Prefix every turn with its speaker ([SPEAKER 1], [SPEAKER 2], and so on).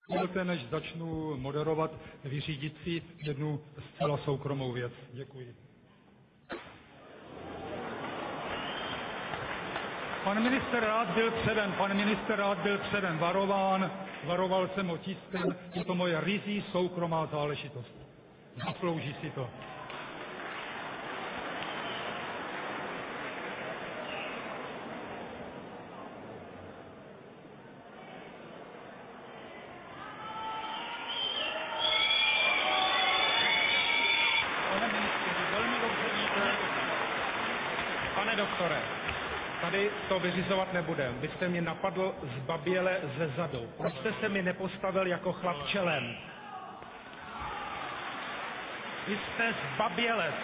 [SPEAKER 1] Dovolte, než začnu moderovat, vyřídit si jednu zcela soukromou věc. Děkuji. Pan minister rád byl předem varován, varoval jsem ho tiskem, je to moje ryzí soukromá záležitost. Zaslouží si to.
[SPEAKER 2] Pane doktore, tady to vyřizovat nebudem. Vy jste mě napadl zbaběle ze zadu. Proč jste se mi nepostavil jako chlap čelem? Vy jste zbabělec.